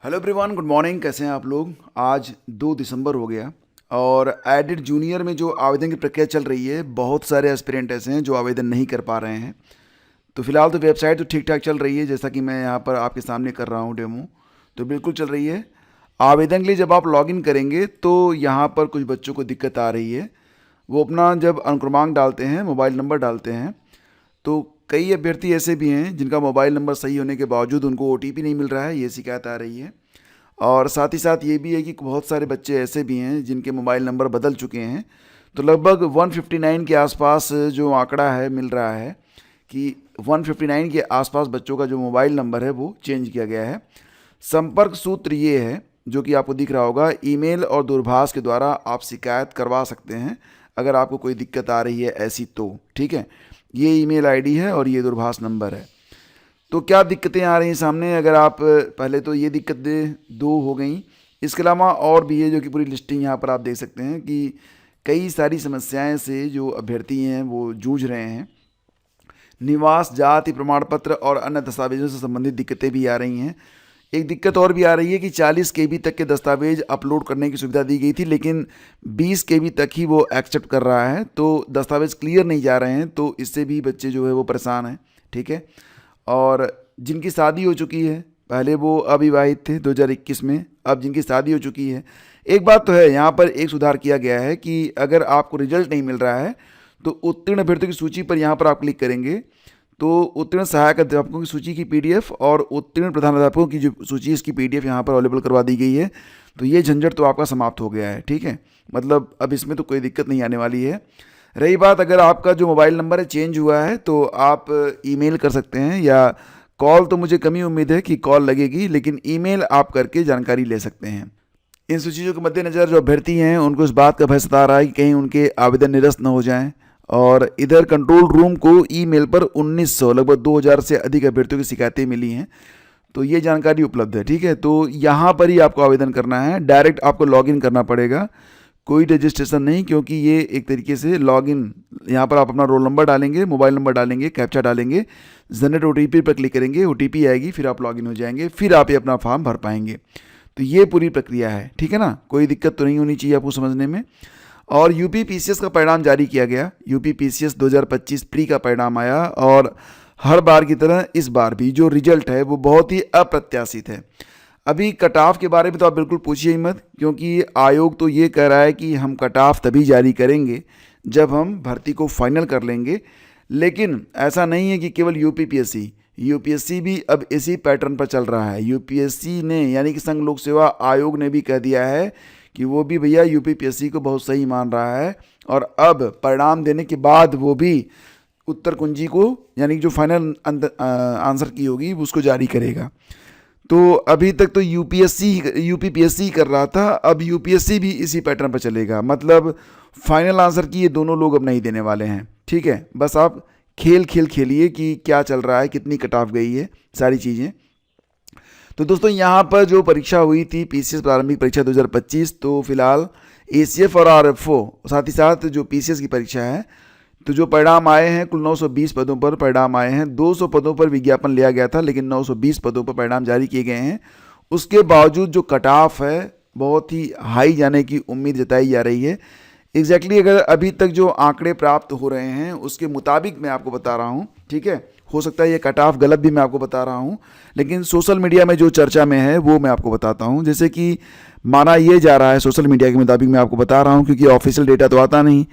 Hello everyone, good morning. कैसे हैं आप लोग। आज 2 दिसंबर हो गया और एडिड जूनियर में जो आवेदन की प्रक्रिया चल रही है, बहुत सारे एस्पिरेंट ऐसे हैं जो आवेदन नहीं कर पा रहे हैं। तो फिलहाल तो वेबसाइट तो ठीक ठाक चल रही है, जैसा कि मैं यहाँ पर आपके सामने कर रहा हूँ डेमो, तो बिल्कुल चल रही है। आवेदन के लिए जब आप लॉगिन करेंगे तो यहाँ पर कुछ बच्चों को दिक्कत आ रही है। वो अपना जब अनुक्रमांक डालते हैं, मोबाइल नंबर डालते हैं, तो कई अभ्यर्थी ऐसे भी हैं जिनका मोबाइल नंबर सही होने के बावजूद उनको ओटीपी नहीं मिल रहा है, ये शिकायत आ रही है। और साथ ही साथ ये भी है कि बहुत सारे बच्चे ऐसे भी हैं जिनके मोबाइल नंबर बदल चुके हैं। तो लगभग 159 के आसपास जो आंकड़ा है मिल रहा है कि 159 के आसपास बच्चों का जो मोबाइल नंबर है वो चेंज किया गया है। संपर्क सूत्र ये है जो कि आपको दिख रहा होगा। ईमेल और दूरभाष के द्वारा आप शिकायत करवा सकते हैं अगर आपको कोई दिक्कत आ रही है ऐसी तो, ठीक है। ये ईमेल आईडी है और ये दूरभाष नंबर है। तो क्या दिक्कतें आ रही हैं सामने, अगर आप पहले तो ये दिक्कतें 2 हो गई, इसके अलावा और भी है जो कि पूरी लिस्टिंग यहाँ पर आप देख सकते हैं कि कई सारी समस्याएं से जो अभ्यर्थी हैं वो जूझ रहे हैं। निवास जाति प्रमाण पत्र और अन्य दस्तावेजों से संबंधित दिक्कतें भी आ रही हैं। एक दिक्कत और भी आ रही है कि 40 केबी तक के दस्तावेज अपलोड करने की सुविधा दी गई थी, लेकिन 20 केबी तक ही वो एक्सेप्ट कर रहा है, तो दस्तावेज क्लियर नहीं जा रहे हैं। तो इससे भी बच्चे जो है वो परेशान हैं, ठीक है। और जिनकी शादी हो चुकी है, पहले वो अविवाहित थे 2021 में, अब जिनकी शादी हो चुकी है, एक बात तो है, यहाँ पर एक सुधार किया गया है कि अगर आपको रिजल्ट नहीं मिल रहा है तो उत्तीर्ण अभ्यर्थियों की सूची पर यहाँ पर आप क्लिक करेंगे तो उत्तीर्ण सहायक अध्यापकों की सूची की पीडीएफ और उत्तीर्ण प्रधानाध्यापकों की जो सूची इसकी पीडीएफ यहाँ पर अवेलेबल करवा दी गई है। तो ये झंझट तो आपका समाप्त हो गया है, ठीक है। मतलब अब इसमें तो कोई दिक्कत नहीं आने वाली है। रही बात, अगर आपका जो मोबाइल नंबर है चेंज हुआ है तो आप ईमेल कर सकते हैं, या कॉल तो मुझे कम ही उम्मीद है कि कॉल लगेगी, लेकिन ईमेल आप करके जानकारी ले सकते हैं। इन सब चीज़ों के मद्देनज़र जो अभ्यर्थी हैं उनको इस बात का भय सता रहा है कि कहीं उनके आवेदन निरस्त न हो जाएं। और इधर कंट्रोल रूम को ईमेल पर 1900 लगभग 2000 से अधिक अभ्यर्थियों की शिकायतें मिली हैं। तो ये जानकारी उपलब्ध है, ठीक है। तो यहाँ पर ही आपको आवेदन करना है, डायरेक्ट आपको लॉगिन करना पड़ेगा, कोई रजिस्ट्रेशन नहीं, क्योंकि ये एक तरीके से लॉगिन, यहाँ पर आप अपना रोल नंबर डालेंगे, मोबाइल नंबर डालेंगे, कैप्चा डालेंगे, जनरेट ओटीपी पर क्लिक करेंगे, ओटीपी आएगी, फिर आप लॉगिन हो जाएंगे, फिर आप ये अपना फॉर्म भर पाएंगे। तो ये पूरी प्रक्रिया है, ठीक है ना। कोई दिक्कत तो नहीं होनी चाहिए आपको समझने में। और यूपी पीसीएस का परिणाम जारी किया गया। यूपी पीसीएस 2025 प्री का परिणाम आया और हर बार की तरह इस बार भी जो रिजल्ट है वो बहुत ही अप्रत्याशित है। अभी कट ऑफ के बारे में तो आप बिल्कुल पूछिए ही मत, क्योंकि आयोग तो ये कह रहा है कि हम कट ऑफ तभी जारी करेंगे जब हम भर्ती को फाइनल कर लेंगे। लेकिन ऐसा नहीं है कि केवल यूपीएससी भी अब इसी पैटर्न पर चल रहा है। यूपीएससी ने यानी कि संघ लोक सेवा आयोग ने भी कह दिया है कि वो भी भैया यूपीपीएससी को बहुत सही मान रहा है, और अब परिणाम देने के बाद वो भी उत्तर कुंजी को यानी कि जो फाइनल आंसर की होगी उसको जारी करेगा। तो अभी तक तो यूपीपीएससी कर रहा था, अब यूपीएससी भी इसी पैटर्न पर चलेगा। मतलब फाइनल आंसर की ये दोनों लोग अब नहीं देने वाले हैं, ठीक है। बस आप खेलिए कि क्या चल रहा है, कितनी कट ऑफ गई है, सारी चीज़ें। तो दोस्तों यहाँ पर जो परीक्षा हुई थी पीसीएस प्रारंभिक परीक्षा 2025, तो फिलहाल एसीएफ और आरएफओ साथ ही साथ जो पीसीएस की परीक्षा है, तो जो परिणाम आए हैं कुल 920 पदों पर परिणाम आए हैं। 200 पदों पर विज्ञापन लिया गया था, लेकिन 920 पदों पर परिणाम जारी किए गए हैं। उसके बावजूद जो कट ऑफ है बहुत ही हाई जाने की उम्मीद जताई जा रही है। एग्जैक्टली अगर अभी तक जो आंकड़े प्राप्त हो रहे हैं उसके मुताबिक मैं आपको बता रहा हूँ, ठीक है। हो सकता है ये कट ऑफ गलत भी मैं आपको बता रहा हूँ, लेकिन सोशल मीडिया में जो चर्चा में है वो मैं आपको बताता हूँ। जैसे कि माना ये जा रहा है सोशल मीडिया के मुताबिक, मैं आपको बता रहा हूँ क्योंकि ऑफिशियल डेटा तो आता नहीं।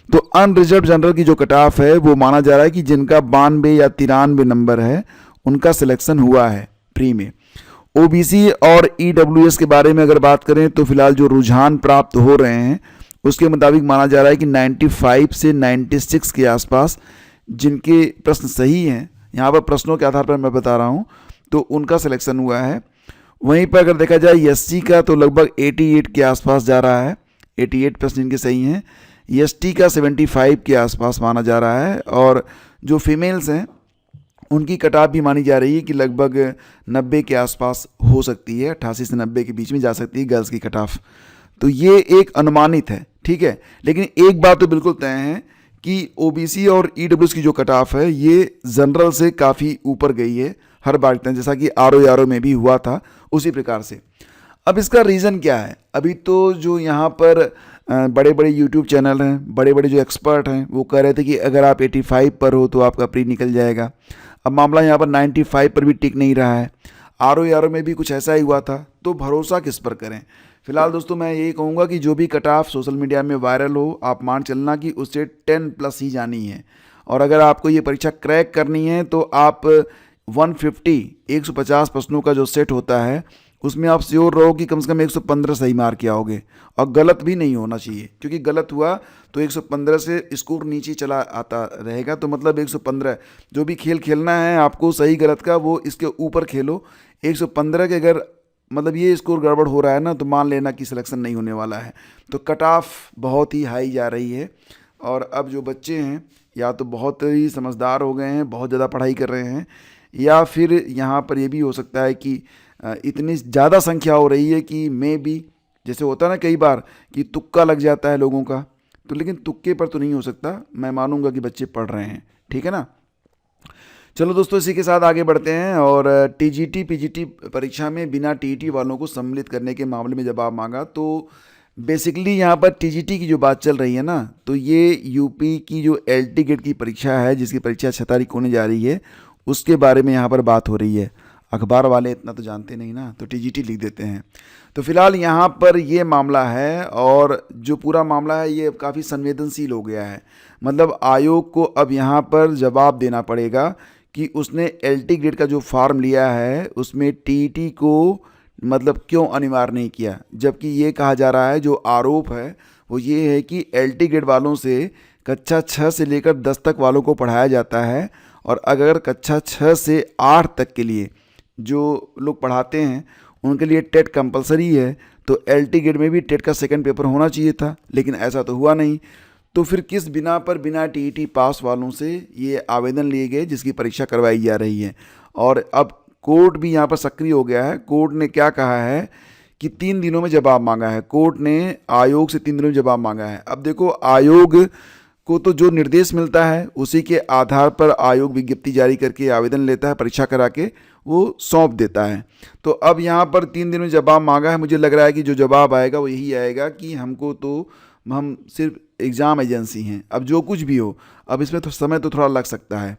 तो अनरिजर्व जनरल की जो कट ऑफ है वो माना जा रहा है कि जिनका 92 या 93 नंबर है उनका सिलेक्शन हुआ है प्री में। ओबीसी और ईडब्ल्यूएस के बारे में अगर बात करें तो फिलहाल जो रुझान प्राप्त हो रहे हैं उसके मुताबिक माना जा रहा है कि 95 से 96 के आसपास जिनके प्रश्न सही हैं, यहाँ पर प्रश्नों के आधार पर मैं बता रहा हूँ, तो उनका सिलेक्शन हुआ है। वहीं पर अगर देखा जाए एससी का तो लगभग 88 के आसपास जा रहा है, 88 प्रश्न इनके सही हैं। एसटी का 75 के आसपास माना जा रहा है, और जो फीमेल्स हैं उनकी कट ऑफ भी मानी जा रही है कि लगभग 90 के आसपास हो सकती है, 88 से 90 के बीच में जा सकती है गर्ल्स की कट ऑफ। तो ये एक अनुमानित है, ठीक है। लेकिन एक बात तो बिल्कुल तय है कि ओबीसी और ईडब्ल्यूएस की जो कट ऑफ है ये जनरल से काफ़ी ऊपर गई है। हर बार इतना, जैसा कि आर में भी हुआ था उसी प्रकार से। अब इसका रीज़न क्या है? अभी तो जो यहाँ पर बड़े बड़े यूट्यूब चैनल हैं, बड़े बड़े जो एक्सपर्ट हैं, वो कह रहे थे कि अगर आप 85 पर हो तो आपका प्री निकल जाएगा। अब मामला यहाँ पर 95 पर भी टिक नहीं रहा है। आर में भी कुछ ऐसा ही हुआ था। तो भरोसा किस पर करें? फिलहाल दोस्तों मैं यही कहूँगा कि जो भी कट ऑफ सोशल मीडिया में वायरल हो, आप मान चलना कि उससे 10+ ही जानी है। और अगर आपको ये परीक्षा क्रैक करनी है तो आप 150 प्रश्नों का जो सेट होता है उसमें आप श्योर रहो कि कम से कम 115 सही मार के आओगे, और गलत भी नहीं होना चाहिए, क्योंकि गलत हुआ तो 115 से स्कोर नीचे चला आता रहेगा। तो मतलब 115, जो भी खेल खेलना है आपको सही गलत का, वो इसके ऊपर खेलो। 115 के अगर मतलब ये स्कोर गड़बड़ हो रहा है ना, तो मान लेना कि सिलेक्शन नहीं होने वाला है। तो कट ऑफ बहुत ही हाई जा रही है। और अब जो बच्चे हैं या तो बहुत ही समझदार हो गए हैं, बहुत ज़्यादा पढ़ाई कर रहे हैं, या फिर यहाँ पर ये भी हो सकता है कि इतनी ज़्यादा संख्या हो रही है कि मे भी, जैसे होता है ना कई बार कि तुक्का लग जाता है लोगों का, तो लेकिन तुक्के पर तो नहीं हो सकता। मैं मानूंगा कि बच्चे पढ़ रहे हैं, ठीक है ना। चलो दोस्तों, इसी के साथ आगे बढ़ते हैं। और टीजीटी पीजीटी परीक्षा में बिना टीईटी वालों को सम्मिलित करने के मामले में जवाब मांगा। तो बेसिकली यहाँ पर टीजीटी की जो बात चल रही है ना, तो ये यूपी की जो एलटी गेट की परीक्षा है, जिसकी परीक्षा 6 तारीख होने जा रही है, उसके बारे में यहाँ पर बात हो रही है। अखबार वाले इतना तो जानते नहीं ना, तो टीजीटी लिख देते हैं। तो फिलहाल यहाँ पर ये मामला है, और जो पूरा मामला है ये काफ़ी संवेदनशील हो गया है। मतलब आयोग को अब यहाँ पर जवाब देना पड़ेगा कि उसने एलटी ग्रेड का जो फॉर्म लिया है उसमें टीईटी को मतलब क्यों अनिवार्य नहीं किया। जबकि ये कहा जा रहा है, जो आरोप है वो ये है कि एलटी ग्रेड वालों से कक्षा 6 से लेकर 10 तक वालों को पढ़ाया जाता है, और अगर कक्षा 6 से 8 तक के लिए जो लोग पढ़ाते हैं उनके लिए टेट कंपलसरी है। तो एलटी ग्रेड में भी टेट का सेकंड पेपर होना चाहिए था, लेकिन ऐसा तो हुआ नहीं। तो फिर किस बिना पर बिना टीईटी पास वालों से ये आवेदन लिए गए जिसकी परीक्षा करवाई जा रही है। और अब कोर्ट भी यहाँ पर सक्रिय हो गया है। कोर्ट ने क्या कहा है कि 3 दिनों में जवाब मांगा है। कोर्ट ने आयोग से 3 दिनों में जवाब मांगा है। अब देखो, आयोग को तो जो निर्देश मिलता है उसी के आधार पर आयोग विज्ञप्ति जारी करके आवेदन लेता है, परीक्षा करा के वो सौंप देता है। तो अब यहाँ पर 3 दिन में जवाब मांगा है। मुझे लग रहा है कि जो जवाब आएगा वो यही आएगा कि हम सिर्फ एग्ज़ाम एजेंसी हैं। अब जो कुछ भी हो, अब इसमें तो समय तो थोड़ा लग सकता है।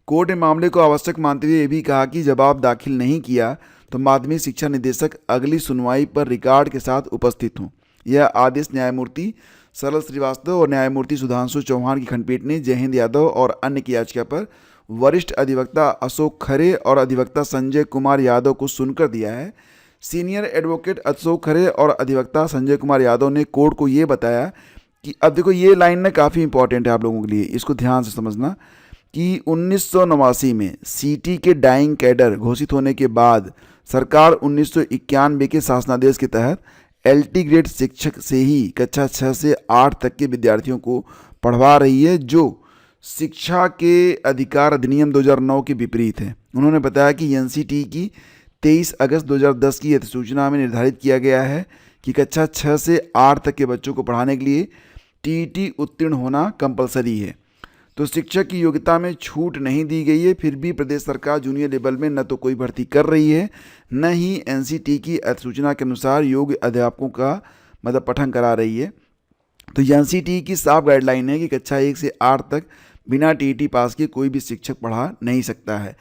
कोर्ट ने मामले को आवश्यक मानते हुए ये भी कहा कि जवाब दाखिल नहीं किया तो माध्यमिक शिक्षा निदेशक अगली सुनवाई पर रिकॉर्ड के साथ उपस्थित हों। यह आदेश न्यायमूर्ति सरल श्रीवास्तव और न्यायमूर्ति सुधांशु चौहान की खंडपीठ ने जयहिंद यादव और अन्य की याचिका पर वरिष्ठ अधिवक्ता अशोक खरे और अधिवक्ता संजय कुमार यादव को सुनकर दिया है। सीनियर एडवोकेट अशोक खरे और अधिवक्ता संजय कुमार यादव ने कोर्ट को ये बताया कि अब देखो, ये लाइन ना काफ़ी इंपॉर्टेंट है आप लोगों के लिए, इसको ध्यान से समझना कि 1989 में सीटी के डाइंग कैडर घोषित होने के बाद सरकार 1991 के शासनादेश के तहत एलटी ग्रेड शिक्षक से ही कक्षा 6 से 8 तक के विद्यार्थियों को पढ़वा रही है, जो शिक्षा के अधिकार अधिनियम 2009 के विपरीत है। उन्होंने बताया कि एनसीटी की 23 अगस्त 2010 की अधिसूचना में निर्धारित किया गया है कि कक्षा 6 से 8 तक के बच्चों को पढ़ाने के लिए टीईटी उत्तीर्ण होना कंपलसरी है। तो शिक्षक की योग्यता में छूट नहीं दी गई है। फिर भी प्रदेश सरकार जूनियर लेवल में न तो कोई भर्ती कर रही है, न ही एनसीटी की अधिसूचना के अनुसार योग्य अध्यापकों का मतलब पठन करा रही है। तो एनसीटी की साफ गाइडलाइन है कि कक्षा 1 से 8 तक बिना टीईटी पास के कोई भी शिक्षक पढ़ा नहीं सकता है।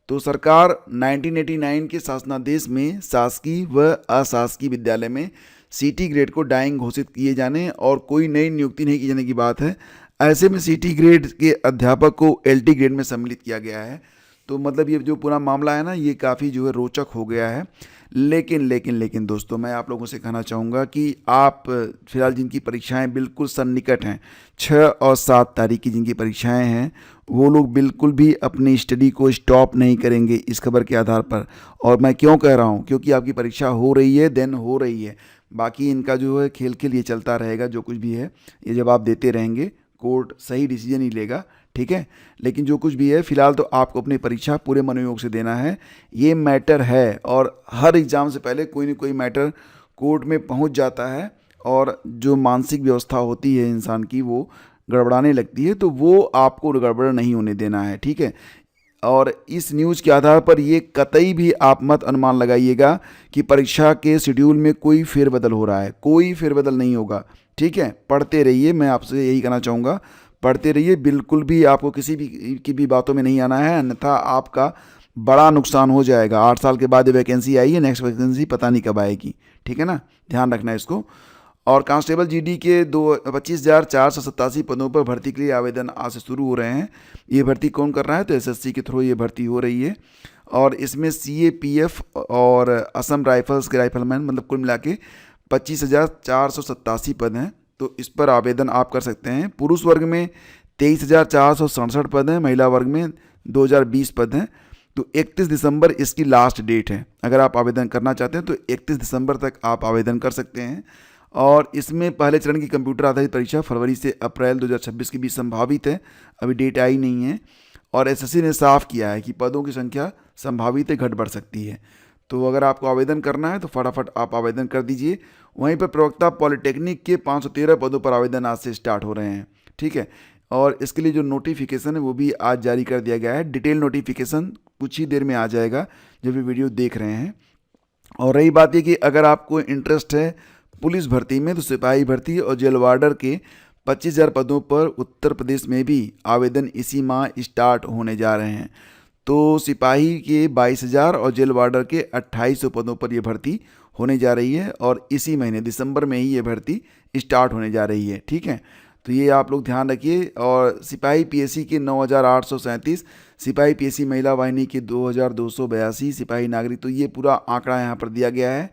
तो सरकार 1989 के शासनादेश में शासकीय व अशासकीय विद्यालय में सीटी ग्रेड को डाइंग घोषित किए जाने और कोई नई नियुक्ति नहीं की जाने की बात है। ऐसे में सीटी ग्रेड के अध्यापक को एलटी ग्रेड में सम्मिलित किया गया है। तो मतलब ये जो पूरा मामला है ना, ये काफ़ी जो है रोचक हो गया है। लेकिन दोस्तों, मैं आप लोगों से कहना चाहूँगा कि आप फिलहाल जिनकी परीक्षाएं बिल्कुल सन्निकट हैं, 6 और 7 तारीख की जिनकी परीक्षाएं हैं, वो लोग बिल्कुल भी अपनी स्टडी को स्टॉप नहीं करेंगे इस खबर के आधार पर। और मैं क्यों कह रहा हूँ, क्योंकि आपकी परीक्षा हो रही है, देन हो रही है। बाकी इनका जो है खेल के लिए चलता रहेगा, जो कुछ भी है ये जवाब देते रहेंगे, कोर्ट सही डिसीजन ही लेगा, ठीक है। लेकिन जो कुछ भी है, फिलहाल तो आपको अपनी परीक्षा पूरे मनोयोग से देना है, ये मैटर है। और हर एग्ज़ाम से पहले कोई ना कोई मैटर कोर्ट में पहुंच जाता है, और जो मानसिक व्यवस्था होती है इंसान की वो गड़बड़ाने लगती है, तो वो आपको गड़बड़ नहीं होने देना है, ठीक है। और इस न्यूज़ के आधार पर ये कतई भी आप मत अनुमान लगाइएगा कि परीक्षा के शेड्यूल में कोई फेरबदल हो रहा है। कोई फेरबदल नहीं होगा, ठीक है। पढ़ते रहिए, मैं आपसे यही कहना चाहूँगा, पढ़ते रहिए। बिल्कुल भी आपको किसी भी की भी बातों में नहीं आना है, अन्यथा आपका बड़ा नुकसान हो जाएगा। 8 साल के बाद ये वैकेंसी आई है, नेक्स्ट वैकेंसी पता नहीं कब आएगी, ठीक है ना, ध्यान रखना इसको। और कांस्टेबल जीडी के 25,487 पदों पर भर्ती के लिए आवेदन आज से शुरू हो रहे हैं। ये भर्ती कौन कर रहा है? तो एसएससी के थ्रू ये भर्ती हो रही है। और इसमें सीएपीएफ और असम राइफल्स के राइफलमैन, मतलब कुल मिला के 25,487 पद हैं। तो इस पर आवेदन आप कर सकते हैं। पुरुष वर्ग में 23,467 पद हैं, महिला वर्ग में 2,020 पद हैं। तो 31 दिसंबर इसकी लास्ट डेट है। अगर आप आवेदन करना चाहते हैं तो 31 दिसंबर तक आप आवेदन कर सकते हैं। और इसमें पहले चरण की कंप्यूटर आधारित परीक्षा फरवरी से अप्रैल 2026 के बीच संभावित है, अभी डेट आई नहीं है। और एसएससी ने साफ किया है कि पदों की संख्या संभावित है, घट बढ़ सकती है। तो अगर आपको आवेदन करना है तो फटाफट आप आवेदन कर दीजिए। वहीं पर प्रवक्ता पॉलिटेक्निक के 513 पदों पर आवेदन आज से स्टार्ट हो रहे हैं, ठीक है। और इसके लिए जो नोटिफिकेशन है वो भी आज जारी कर दिया गया है। डिटेल नोटिफिकेशन कुछ ही देर में आ जाएगा जब ये वीडियो देख रहे हैं। और रही बात ये कि अगर आपको इंटरेस्ट है पुलिस भर्ती में, तो सिपाही भर्ती और जेल वार्डर के 25,000 पदों पर उत्तर प्रदेश में भी आवेदन इसी माह स्टार्ट होने जा रहे हैं। तो सिपाही के 22,000 और जेल वार्डर के 2,800 पदों पर यह भर्ती होने जा रही है। और इसी महीने दिसंबर में ही ये भर्ती स्टार्ट होने जा रही है, ठीक है। तो ये आप लोग ध्यान रखिए। और सिपाही पीएससी के 9,837, सिपाही पीएससी महिला वाहिनी के 2,282, सिपाही नागरिक, तो ये पूरा आंकड़ा यहाँ पर दिया गया है।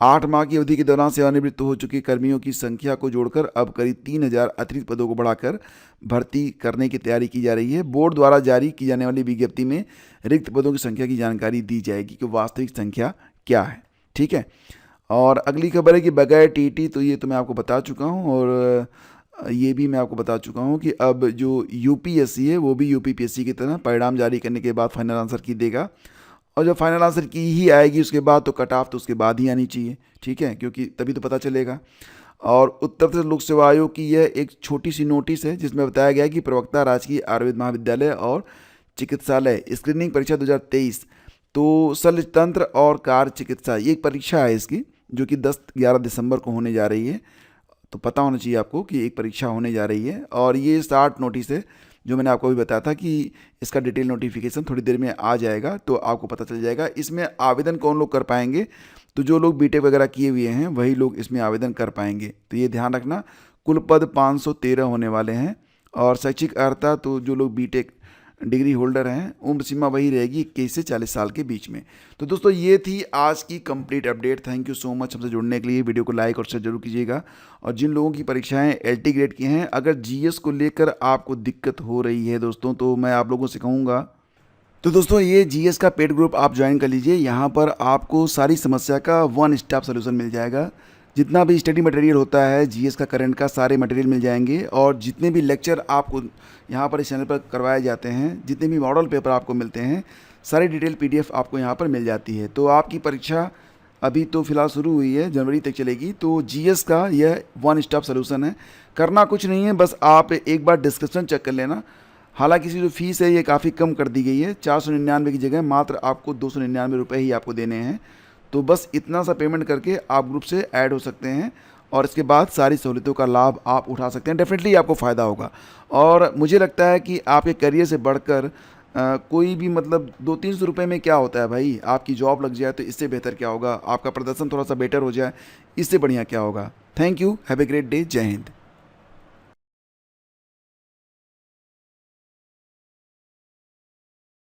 8 माह की अवधि के दौरान सेवानिवृत्त हो चुके कर्मियों की संख्या को जोड़कर अब करीब 3,000 अतिरिक्त पदों को बढ़ाकर भर्ती करने की तैयारी की जा रही है। बोर्ड द्वारा जारी की जाने वाली विज्ञप्ति में रिक्त पदों की संख्या की जानकारी दी जाएगी कि वास्तविक संख्या क्या है, ठीक है। और अगली खबर है कि बगैर टीटी, तो ये तो मैं आपको बता चुका हूँ। और ये भी मैं आपको बता चुका हूँ कि अब जो यूपीएससी है वो भी यूपीपीएससी की तरह परिणाम जारी करने के बाद फाइनल आंसर की देगा। और जब फाइनल आंसर की ही आएगी उसके बाद तो कट ऑफ तो उसके बाद ही आनी चाहिए, ठीक है, क्योंकि तभी तो पता चलेगा। और उत्तर प्रदेश लोक सेवा आयोग की यह एक छोटी सी नोटिस है जिसमें बताया गया है कि प्रवक्ता राजकीय आयुर्वेद महाविद्यालय और चिकित्सालय स्क्रीनिंग परीक्षा 2023, तो शल्य तंत्र और कार्य चिकित्सा, ये एक परीक्षा है इसकी, जो कि 10-11 दिसंबर को होने जा रही है। तो पता होना चाहिए आपको कि एक परीक्षा होने जा रही है। और ये स्टार्ट नोटिस है जो मैंने आपको भी बताया था कि इसका डिटेल नोटिफिकेशन थोड़ी देर में आ जाएगा, तो आपको पता चल जाएगा। इसमें आवेदन कौन लोग कर पाएंगे? तो जो लोग बीटेक वगैरह किए हुए हैं वही लोग इसमें आवेदन कर पाएंगे। तो ये ध्यान रखना, कुल पद 513 होने वाले हैं। और शैक्षिक अर्हता, तो जो लोग बीटेक डिग्री होल्डर हैं, उम्र सीमा वही रहेगी 21 से 40 साल के बीच में। तो दोस्तों ये थी आज की complete update. Thank you so much हमसे जुड़ने के लिए। वीडियो को लाइक और शेयर जरूर कीजिएगा। और जिन लोगों की परीक्षाएं एलटी ग्रेड की हैं, अगर जीएस को लेकर आपको दिक्कत हो रही है दोस्तों, तो मैं आप लोगों से कहूँगा, तो दोस्तों ये जीएस का पेड ग्रुप आप ज्वाइन कर लीजिए। यहाँ पर आपको सारी समस्या का वन स्टॉप सोल्यूशन मिल जाएगा। जितना भी स्टडी मटेरियल होता है जीएस का, करंट का, सारे मटेरियल मिल जाएंगे। और जितने भी लेक्चर आपको यहाँ पर इस चैनल पर करवाए जाते हैं, जितने भी मॉडल पेपर आपको मिलते हैं, सारी डिटेल पीडीएफ आपको यहाँ पर मिल जाती है। तो आपकी परीक्षा अभी तो फिलहाल शुरू हुई है, जनवरी तक चलेगी। तो जीएस का यह वन स्टॉप सोल्यूशन है। करना कुछ नहीं है, बस आप एक बार डिस्क्रिप्शन चेक कर लेना। हालांकि इसकी जो फीस है ये काफ़ी कम कर दी गई है। 499 की जगह मात्र आपको 299 रुपये ही आपको देने हैं। तो बस इतना सा पेमेंट करके आप ग्रुप से ऐड हो सकते हैं और इसके बाद सारी सहूलियतों का लाभ आप उठा सकते हैं। डेफिनेटली आपको फ़ायदा होगा। और मुझे लगता है कि आपके करियर से बढ़कर कोई भी, मतलब 200-300 रुपये में क्या होता है भाई, आपकी जॉब लग जाए तो इससे बेहतर क्या होगा, आपका प्रदर्शन थोड़ा सा बेटर हो जाए, इससे बढ़िया क्या होगा। Thank you, have a great day, जय हिंद।